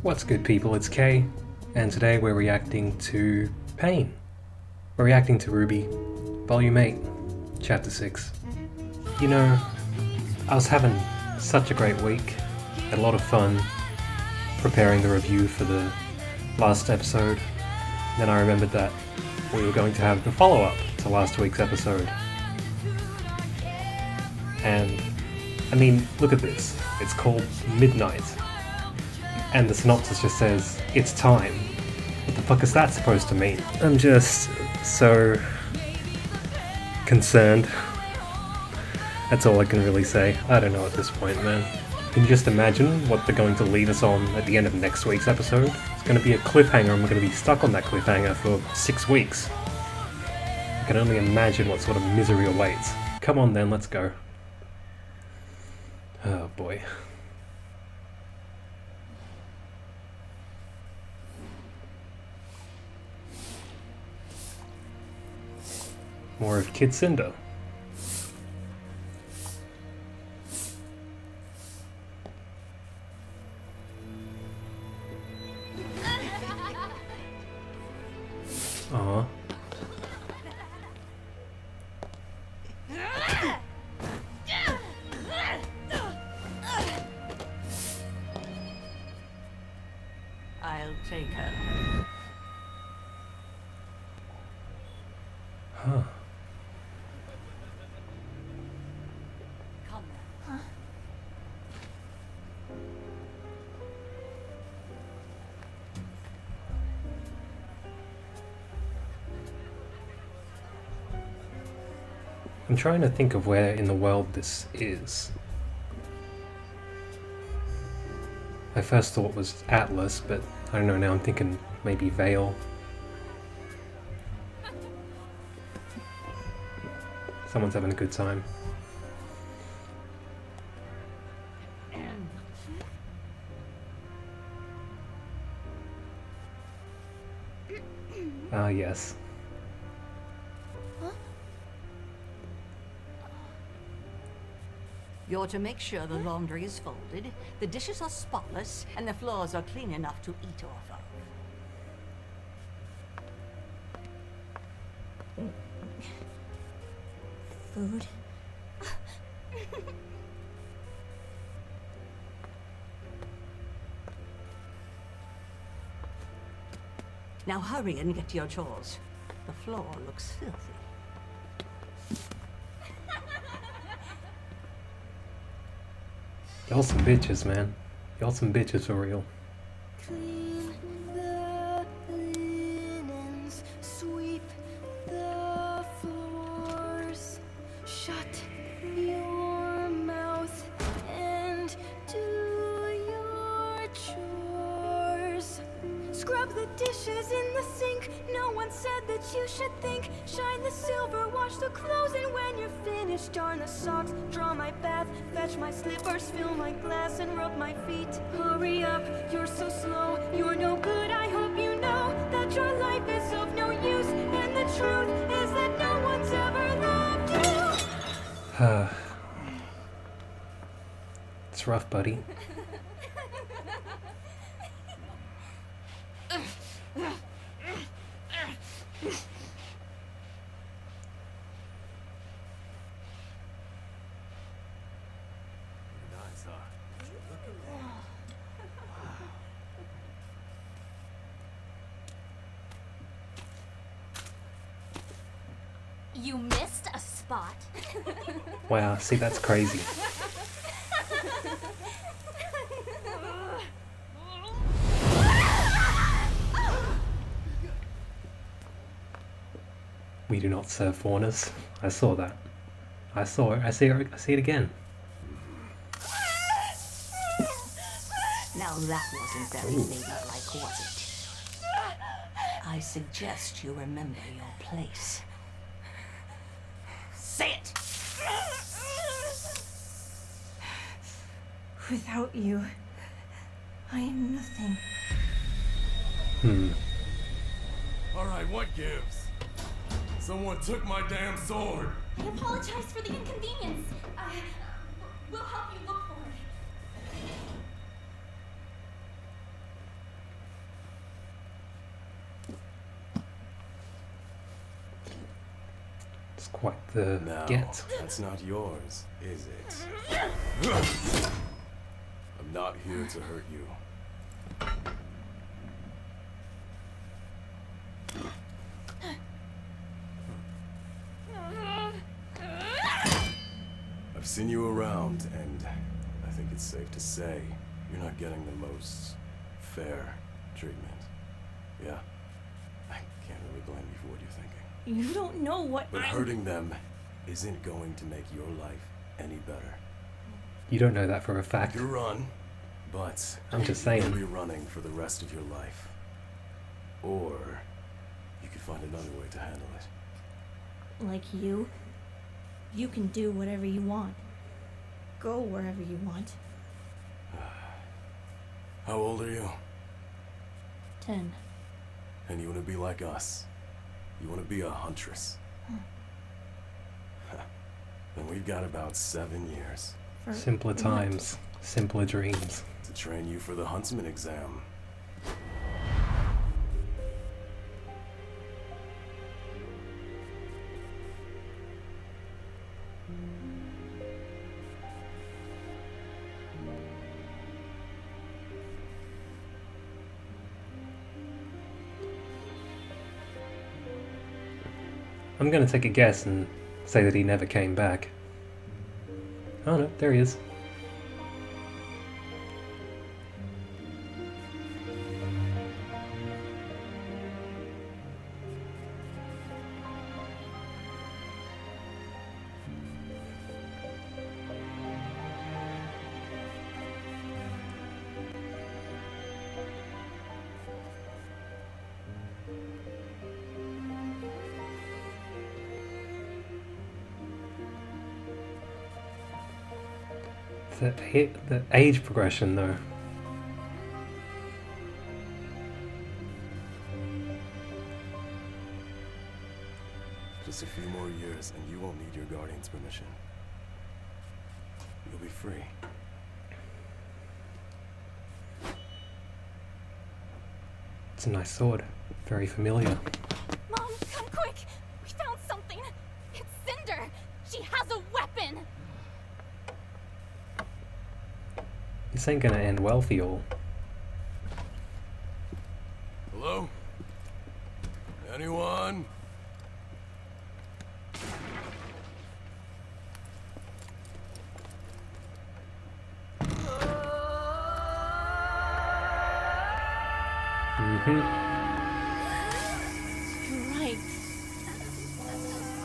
What's good, people? It's Kay, and today we're reacting to Pain. We're reacting to RWBY Volume 8, Chapter 6. You know, I was having such a great week, had a lot of fun preparing the review for the last episode. Then I remembered that we were going to have the follow-up to last week's episode. And, I mean, look at this. It's called Midnight. And the synopsis just says, it's time. What the fuck is that supposed to mean? I'm just so concerned. That's all I can really say. I don't know at this point, man. Can you just imagine what they're going to lead us on at the end of next week's episode? It's going to be a cliffhanger and we're going to be stuck on that cliffhanger for 6 weeks. I can only imagine what sort of misery awaits. Come on then, let's go. Oh boy. More of Kid Cinder. Aww. I'll take her. Huh. Come now. I'm trying to think of where in the world this is. I first thought it was Atlas, but I don't know, now I'm thinking maybe Vale. Someone's having a good time. Ah, yes. You're to make sure the laundry is folded, the dishes are spotless, and the floors are clean enough to eat off of. Food? Now hurry and get to your chores. The floor looks filthy. Y'all some bitches, man. Y'all some bitches for real. Clean the linens, sweep the floors, shut your mouth and do your chores. Scrub the dishes in the sink, no one said that you should think. Shine the silver, wash the clothes, and when you're finished, darn the socks, draw my bath, fetch my slippers, fill my glass, and rub my feet. Hurry up, you're so slow, you're no good, I hope you know that your life is of no use, and the truth is that no one's ever loved you. It's rough, buddy. You missed a spot. Wow, see, that's crazy. We do not serve fauners. I saw that. I saw it. I see it again. Now that wasn't very ladylike, was it? I suggest you remember your place. Say it! Without you, I am nothing. Alright, what gives? Someone took my damn sword! I apologize for the inconvenience. I... We'll help you look for it. It's quite the Now, get. that's not yours, is it? I'm not here to hurt you. I've seen you around, and I think it's safe to say you're not getting the most fair treatment. Yeah? I can't really blame you for what you're thinking. You don't know what But hurting them isn't going to make your life any better. You don't know that for a fact. You run, but I'm just you'll saying. be running for the rest of your life. Or you could find another way to handle it. Like you can do whatever you want. Go wherever you want. How old are you? 10. And you want to be like us? You want to be a huntress? Then we've got about 7 years For Simpler what? times, simpler dreams. to train you for the huntsman exam. I'm gonna take a guess and say that he never came back. Oh no, there he is. The age progression though. Just a few more years and you won't need your guardian's permission. You'll be free. It's a nice sword. Very familiar. Mom, come quick! We found something! It's Cinder! She has a weapon! This ain't gonna end well for y'all. Hello? Anyone? Mm-hmm. You're right.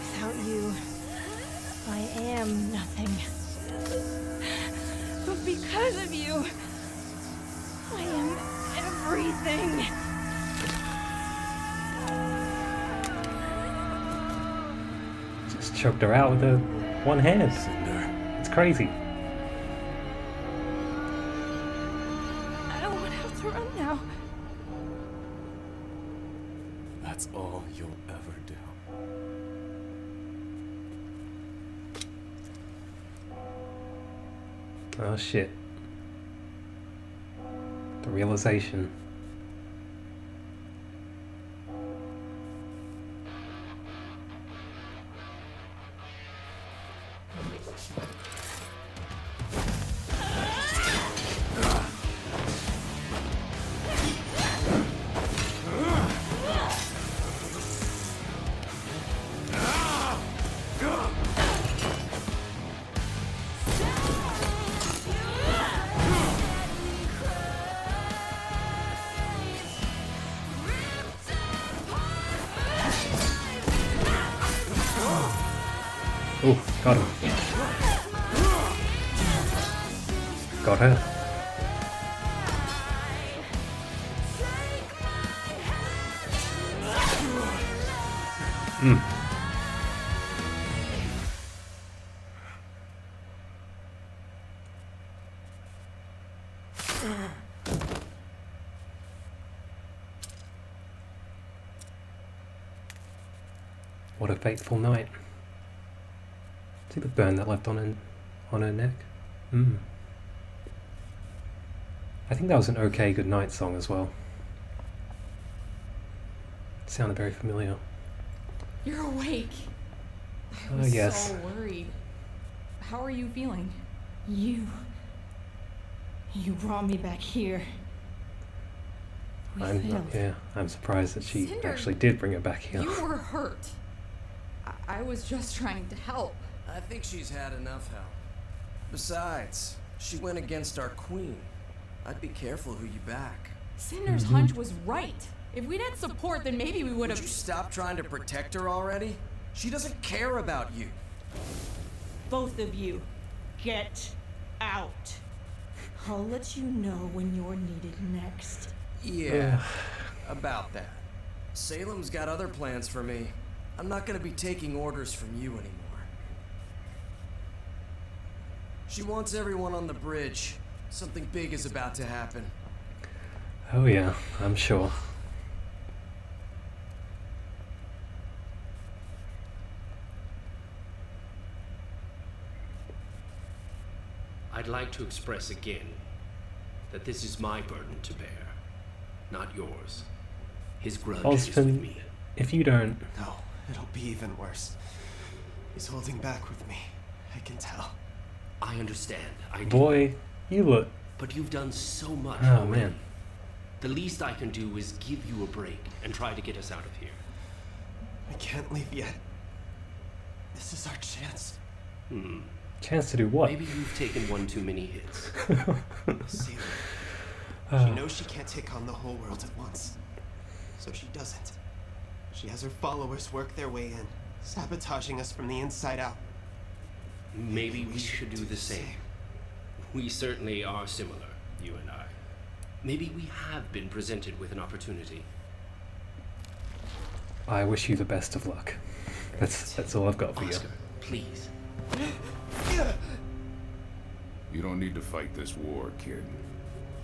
Without you, I am nothing. But because of you, I am everything. Just choked her out with one hand. Cinder. It's crazy. I don't want to have to run now. That's all you'll ever do. Oh shit. The realization. Oh, got him. Got her. What a fateful night. See the burn that left on her neck? I think that was an okay goodnight song as well. It sounded very familiar. You're awake. I was yes. so worried. How are you feeling? You brought me back here. We failed. I'm surprised that she Cinder, actually did bring it back here. You were hurt. I was just trying to help. I think she's had enough help. Besides, she went against our queen. I'd be careful who you back. Cinder's hunch was right. If we'd had support, then maybe we would Would have. you stop trying to protect her already? She doesn't care about you. Both of you, get out. I'll let you know when you're needed next. Yeah, about that. Salem's got other plans for me. I'm not gonna be taking orders from you anymore. She wants everyone on the bridge. Something big is about to happen. Oh yeah, I'm sure. I'd like to express again that this is my burden to bear, not yours. His grudge is with Osmond, me. if you don't... No, it'll be even worse. He's holding back with me. I can tell. I understand. I do. Boy, you look... But you've done so much Oh, already. man. The least I can do is give you a break and try to get us out of here. I can't leave yet. This is our chance. Chance to do what? Maybe you've taken one too many hits. See, she knows she can't take on the whole world at once. So she doesn't. She has her followers work their way in, sabotaging us from the inside out. Maybe we should do the same. We certainly are similar, you and I. Maybe we have been presented with an opportunity. I wish you the best of luck. That's all I've got for Oscar, please. You don't need to fight this war, kid.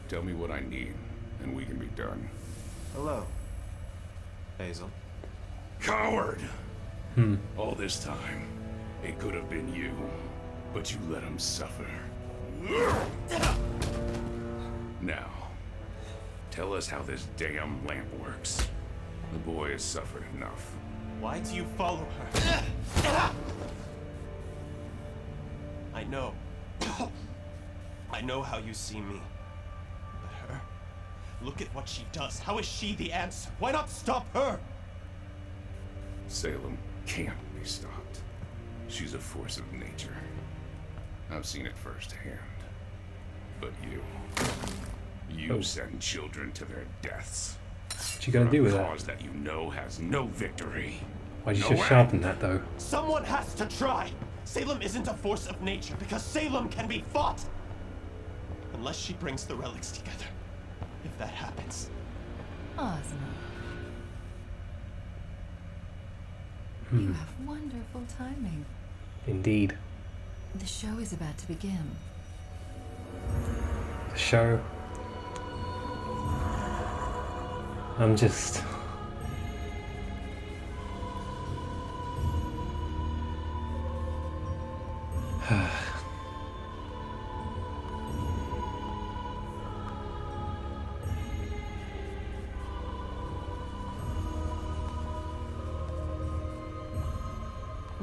Tell me what I need, and we can be done. Hello, Hazel. Coward! All this time, it could have been you, but you let him suffer. Now, tell us how this damn lamp works. The boy has suffered enough. Why do you follow her? I know. I know how you see me. But her? Look at what she does. How is she the answer? Why not stop her? Salem can't be stopped. She's a force of nature. I've seen it firsthand. But you send children to their deaths. What you gonna do with a that? cause that you know has no victory. Why'd you No just way. sharpen that though? Someone has to try. Salem isn't a force of nature because Salem can be fought. Unless she brings the relics together. If that happens. Ozma. You have wonderful timing. Indeed. The show is about to begin. The show. I'm just...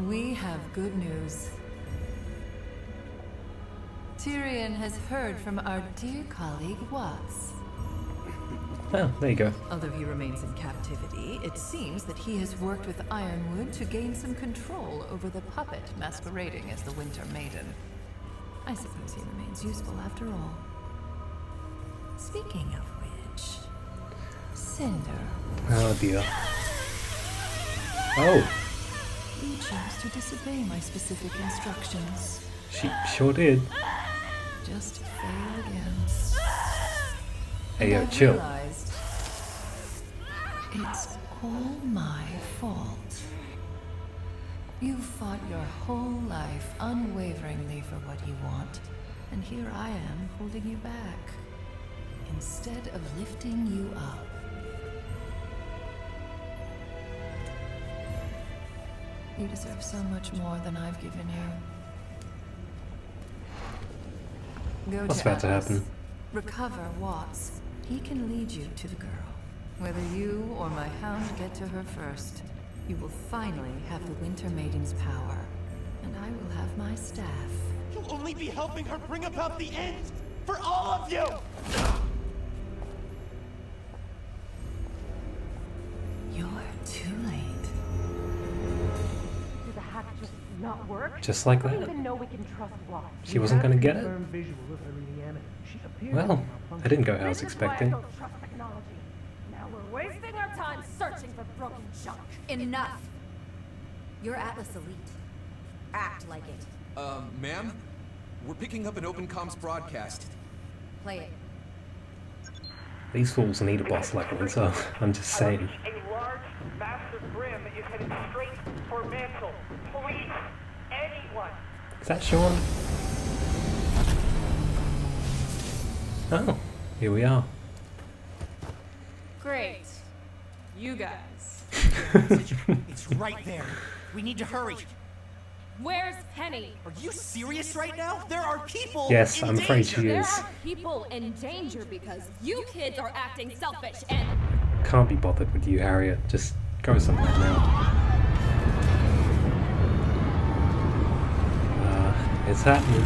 We have good news. Tyrion has heard from our dear colleague Watts. Oh, there you go. Although he remains in captivity, it seems that he has worked with Ironwood to gain some control over the puppet masquerading as the Winter Maiden. I suppose he remains useful after all. Speaking of which, Cinder, Oh dear. Oh, you chose to disobey my specific instructions. she sure did. Just to fail again. Hey, yo, And I've chill. realized it's all my fault. You fought your whole life unwaveringly for what you want, and here I am holding you back, instead of lifting you up. You deserve so much more than I've given you. Go What's to about to Atlas. happen? Recover Watts. He can lead you to the girl. Whether you or my hound get to her first, You will finally have the Winter Maiden's power, and I will have my staff. You'll only be helping her bring about the end for all of you! You're too late. Did the hack just not work? Just like I don't that. even know we can trust why. She wasn't gonna get it? Well, Well, I didn't go how I was expecting. Now we're wasting our time searching for broken junk. Enough! You're Atlas Elite. Act like it. Ma'am? We're picking up an open comms broadcast. Play it. These fools need a boss like one, so I'm just saying. A large, massive brim is headed straight for Mantle. Please, anyone. Is that Sean? Oh, here we are. Great. You guys. It's right there. We need to hurry. Where's Penny? Are you serious right now? There are people Yes, in I'm afraid danger. she There is. are people in danger because you kids are acting selfish and... Can't be bothered with you, Harriet. Just go somewhere now. It's happening.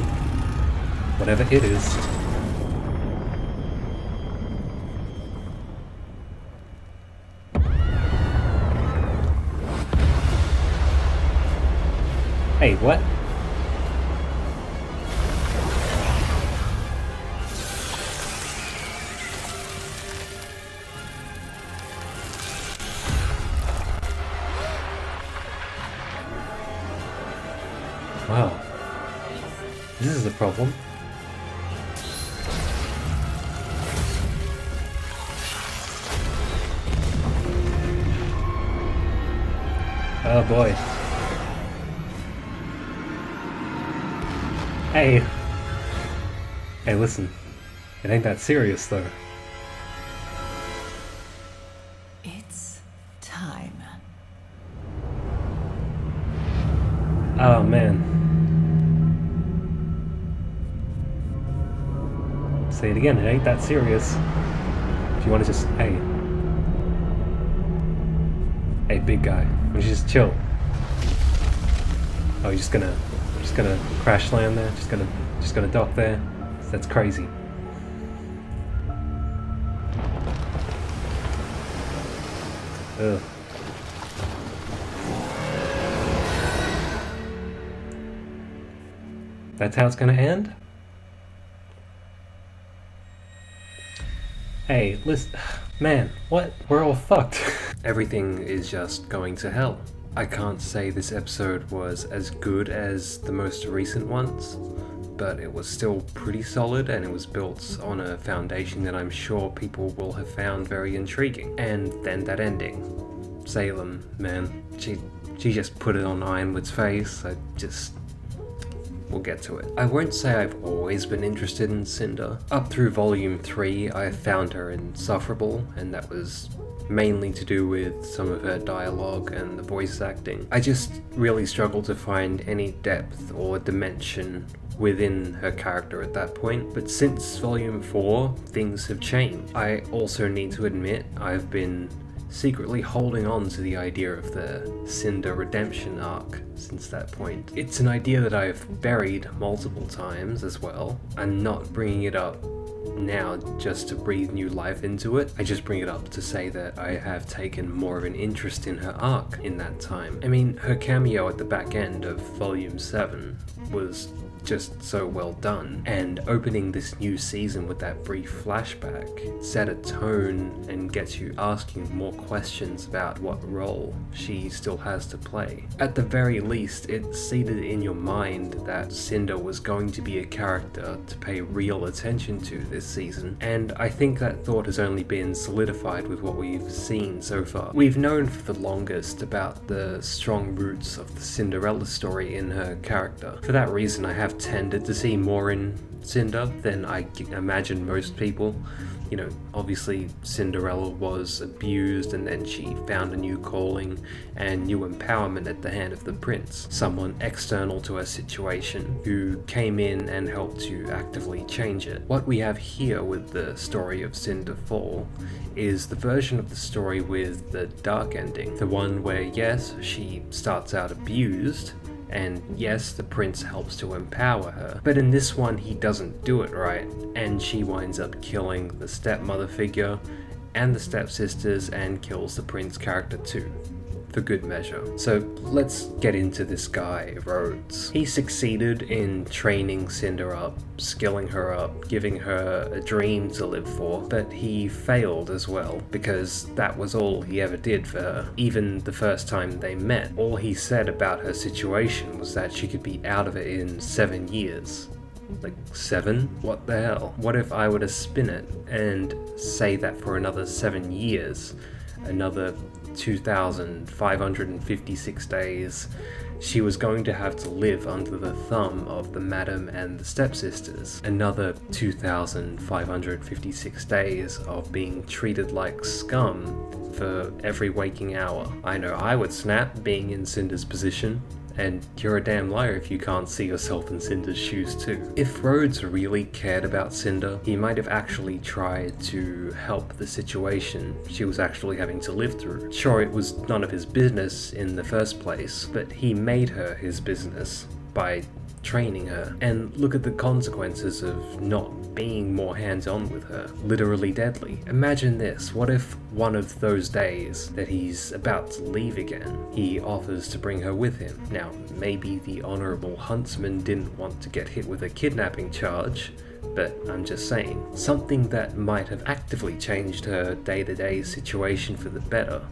Whatever it is. Hey, what? Wow. This is a problem. Oh boy. Hey. Hey, listen. It ain't that serious, though. It's time. Oh, man. Say it again, it ain't that serious. If you want to just... Hey. Hey, big guy. Why don't you just chill? Oh, you're just gonna crash land there? Just gonna dock there? That's crazy. Ugh. That's how it's gonna end? Hey, listen, man, what? We're all fucked. Everything is just going to hell. I can't say this episode was as good as the most recent ones, but it was still pretty solid and it was built on a foundation that I'm sure people will have found very intriguing. And then that ending. Salem, man, she just put it on Ironwood's face. We'll get to it. I won't say I've always been interested in Cinder. Up through Volume 3, I found her insufferable, and that was mainly to do with some of her dialogue and the voice acting. I just really struggled to find any depth or dimension within her character at that point, but since Volume 4, things have changed. I also need to admit I've been secretly holding on to the idea of the Cinder redemption arc since that point. It's an idea that I've buried multiple times as well. I'm not bringing it up now just to breathe new life into it. I just bring it up to say that I have taken more of an interest in her arc in that time. I mean, her cameo at the back end of Volume 7 was just so well done, and opening this new season with that brief flashback set a tone and gets you asking more questions about what role she still has to play. At the very least, it seeded in your mind that Cinder was going to be a character to pay real attention to this season, and I think that thought has only been solidified with what we've seen so far. We've known for the longest about the strong roots of the Cinderella story in her character. For that reason, I have tended to see more in Cinder than I imagine most people. You know, obviously Cinderella was abused and then she found a new calling and new empowerment at the hand of the prince, someone external to her situation who came in and helped to actively change it. What we have here with the story of Cinder Fall is the version of the story with the dark ending, the one where yes, she starts out abused, and yes, the prince helps to empower her, but in this one he doesn't do it right, and she winds up killing the stepmother figure and the stepsisters and kills the prince character too, for good measure. So let's get into this guy, Rhodes. He succeeded in training Cinder up, skilling her up, giving her a dream to live for, but he failed as well, because that was all he ever did for her. Even the first time they met, all he said about her situation was that she could be out of it in 7 years. Like 7? What the hell? What if I were to spin it and say that for another 7 years, another 2,556 days, she was going to have to live under the thumb of the madam and the stepsisters. Another 2,556 days of being treated like scum for every waking hour. I know I would snap being in Cinder's position. And you're a damn liar if you can't see yourself in Cinder's shoes too. If Rhodes really cared about Cinder, he might have actually tried to help the situation she was actually having to live through. Sure, it was none of his business in the first place, but he made her his business by training her. And look at the consequences of not being more hands-on with her. Literally deadly. Imagine this, what if one of those days that he's about to leave again, he offers to bring her with him? Now, maybe the honorable huntsman didn't want to get hit with a kidnapping charge, but I'm just saying, something that might have actively changed her day-to-day situation for the better,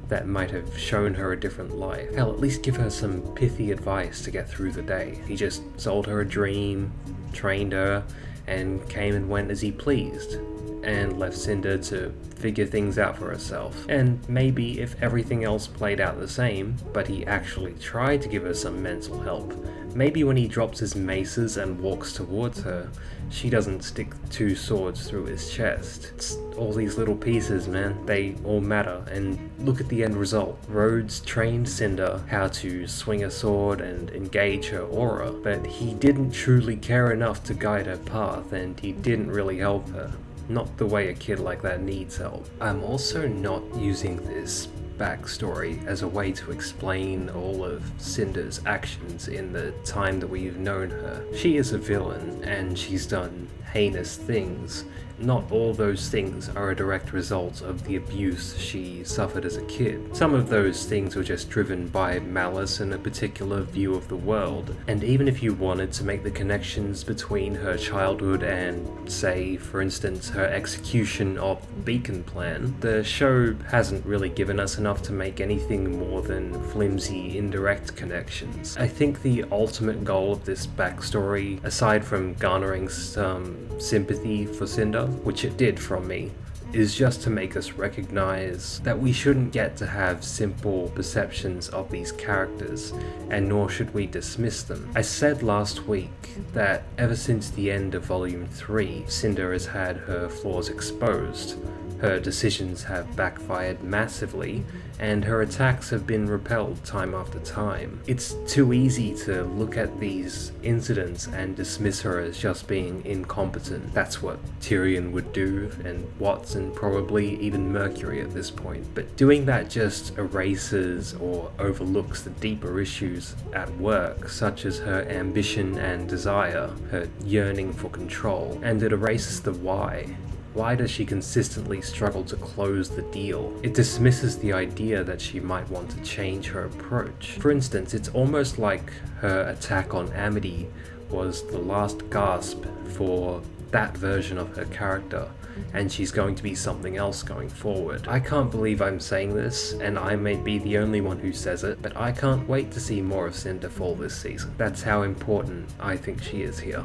that might have shown her a different life. Hell, at least give her some pithy advice to get through the day. He just sold her a dream, trained her, and came and went as he pleased, and left Cinder to figure things out for herself. And maybe if everything else played out the same, but he actually tried to give her some mental help, maybe when he drops his maces and walks towards her, she doesn't stick 2 swords through his chest. It's all these little pieces, man. They all matter, and look at the end result. Rhodes trained Cinder how to swing a sword and engage her aura, but he didn't truly care enough to guide her path, and he didn't really help her. Not the way a kid like that needs help. I'm also not using this backstory as a way to explain all of Cinder's actions in the time that we've known her. She is a villain, and she's done heinous things. Not all those things are a direct result of the abuse she suffered as a kid. Some of those things were just driven by malice and a particular view of the world. And even if you wanted to make the connections between her childhood and, say, for instance, her execution of the Beacon Plan, the show hasn't really given us enough to make anything more than flimsy, indirect connections. I think the ultimate goal of this backstory, aside from garnering some sympathy for Cinder, which it did from me, is just to make us recognize that we shouldn't get to have simple perceptions of these characters, and nor should we dismiss them. I said last week that ever since the end of Volume 3, Cinder has had her flaws exposed. Her decisions have backfired massively, and her attacks have been repelled time after time. It's too easy to look at these incidents and dismiss her as just being incompetent. That's what Tyrion would do, and Watson, probably even Mercury at this point. But doing that just erases or overlooks the deeper issues at work, such as her ambition and desire, her yearning for control, and it erases the why. Why does she consistently struggle to close the deal? It dismisses the idea that she might want to change her approach. For instance, it's almost like her attack on Amity was the last gasp for that version of her character, and she's going to be something else going forward. I can't believe I'm saying this, and I may be the only one who says it, but I can't wait to see more of Cinder Fall this season. That's how important I think she is here.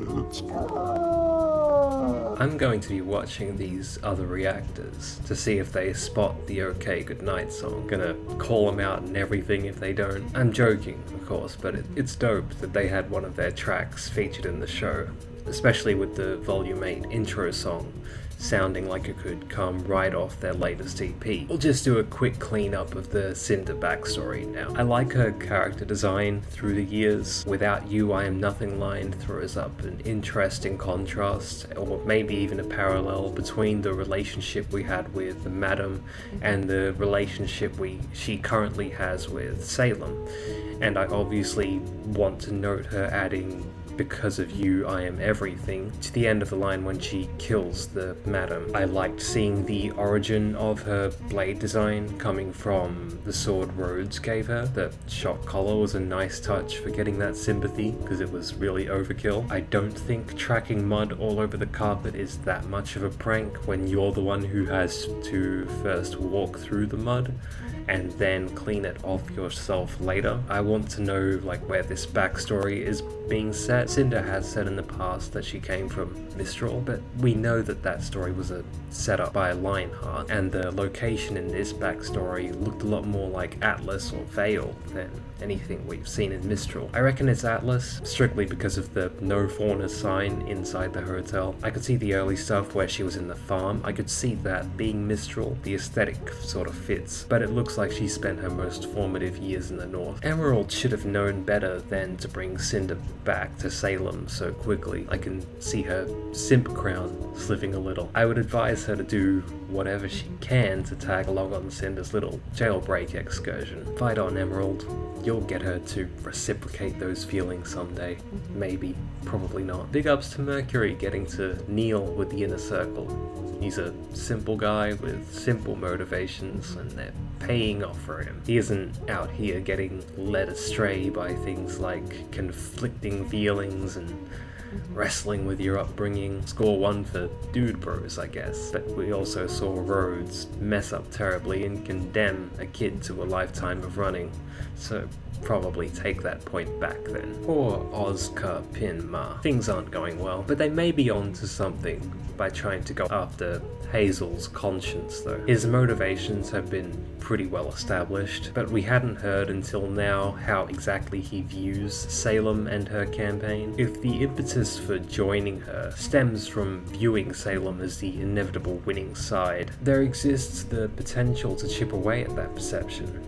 Let's go. I'm going to be watching these other reactors to see if they spot the OK Goodnight song. Gonna call them out and everything if they don't. I'm joking, of course, but it's dope that they had one of their tracks featured in the show, especially with the Volume 8 intro song sounding like it could come right off their latest EP. We'll just do a quick cleanup of the Cinder backstory now. I like her character design through the years. Without You, I Am Nothing line throws up an interesting contrast, or maybe even a parallel between the relationship we had with the Madam and the relationship she currently has with Salem. And I obviously want to note her adding "Because of you, I am everything" to the end of the line when she kills the Madam. I liked seeing the origin of her blade design coming from the sword Rhodes gave her. The shock collar was a nice touch for getting that sympathy, because it was really overkill. I don't think tracking mud all over the carpet is that much of a prank when you're the one who has to first walk through the mud and then clean it off yourself later. I want to know where this backstory is being set. Cinder has said in the past that she came from Mistral, but we know that story was a setup by Lionheart, and the location in this backstory looked a lot more like Atlas or Vale than anything we've seen in Mistral. I reckon it's Atlas, strictly because of the no fauna sign inside the hotel. I could see the early stuff where she was in the farm. I could see that being Mistral. The aesthetic sort of fits, but it looks like she spent her most formative years in the north. Emerald should have known better than to bring Cinder back to Salem so quickly. I can see her simp crown slipping a little. I would advise her to do whatever she can to tag along on Cinder's little jailbreak excursion. Fight on, Emerald. You'll get her to reciprocate those feelings someday. Maybe. Probably not. Big ups to Mercury getting to kneel with the Inner Circle. He's a simple guy with simple motivations, and they're paying off for him. He isn't out here getting led astray by things like conflicting feelings and wrestling with your upbringing. Score 1 for Dude Bros, I guess. But we also saw Rhodes mess up terribly and condemn a kid to a lifetime of running, so probably take that point back then. Poor Oscar Pinma. Things aren't going well, but they may be on to something by trying to go after Hazel's conscience, though. His motivations have been pretty well established, but we hadn't heard until now how exactly he views Salem and her campaign. If the impetus for joining her stems from viewing Salem as the inevitable winning side, there exists the potential to chip away at that perception.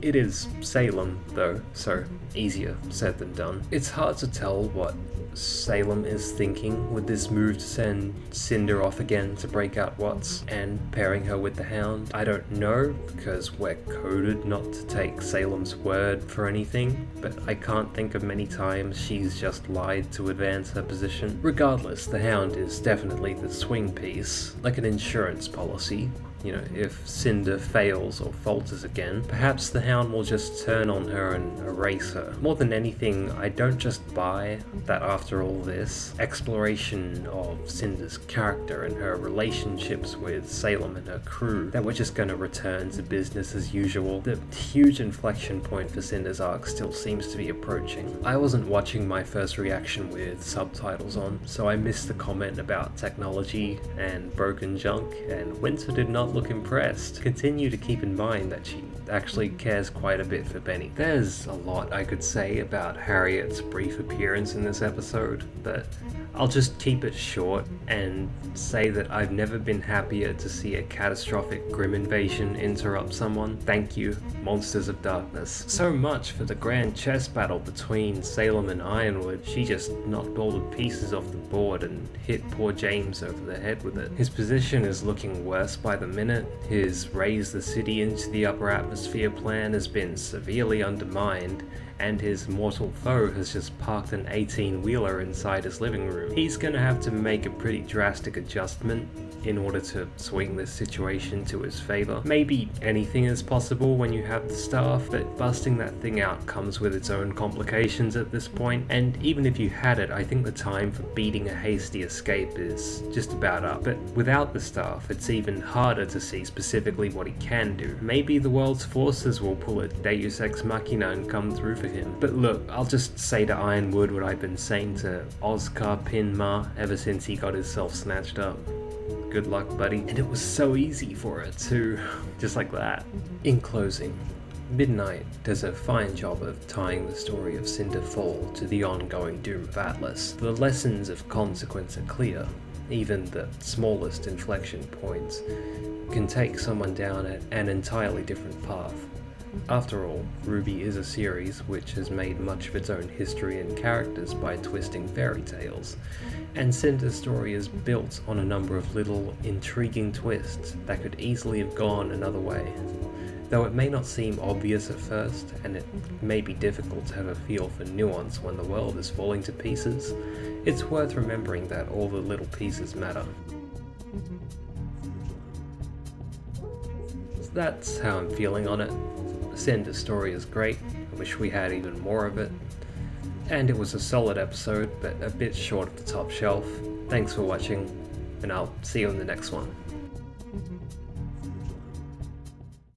It is Salem, though, so easier said than done. It's hard to tell what Salem is thinking with this move to send Cinder off again to break out Watts and pairing her with the Hound. I don't know, because we're coded not to take Salem's word for anything, but I can't think of many times she's just lied to advance her position. Regardless, the Hound is definitely the swing piece, like an insurance policy. You know, if Cinder fails or falters again, perhaps the Hound will just turn on her and erase her. More than anything, I don't just buy that after all this exploration of Cinder's character and her relationships with Salem and her crew, that we're just going to return to business as usual. The huge inflection point for Cinder's arc still seems to be approaching. I wasn't watching my first reaction with subtitles on, so I missed the comment about technology and broken junk, and Winter did not look impressed. Continue to keep in mind that she actually cares quite a bit for Benny. There's a lot I could say about Harriet's brief appearance in this episode, but I'll just keep it short and say that I've never been happier to see a catastrophic grim invasion interrupt someone. Thank you, Monsters of Darkness. So much for the grand chess battle between Salem and Ironwood. She just knocked all the pieces off the board and hit poor James over the head with it. His position is looking worse by the minute. His raise the city into the upper atmosphere plan has been severely undermined, and his mortal foe has just parked an 18-wheeler inside his living room. He's gonna have to make a pretty drastic adjustment in order to swing this situation to his favor. Maybe anything is possible when you have the staff, but busting that thing out comes with its own complications at this point, and even if you had it, I think the time for beating a hasty escape is just about up. But without the staff, it's even harder to see specifically what he can do. Maybe the world's forces will pull a Deus Ex Machina and come through for for him. But look, I'll just say to Ironwood what I've been saying to Oscar Pinma ever since he got himself snatched up. Good luck, buddy. And it was so easy for her too, just like that. In closing, Midnight does a fine job of tying the story of Cinder Fall to the ongoing doom of Atlas. The lessons of consequence are clear. Even the smallest inflection points can take someone down an entirely different path. After all, RWBY is a series which has made much of its own history and characters by twisting fairy tales, and Cinder's story is built on a number of little intriguing twists that could easily have gone another way. Though it may not seem obvious at first, and it may be difficult to have a feel for nuance when the world is falling to pieces, it's worth remembering that all the little pieces matter. So that's how I'm feeling on it. Cinder's story is great, I wish we had even more of it. And it was a solid episode, but a bit short of the top shelf. Thanks for watching, and I'll see you in the next one.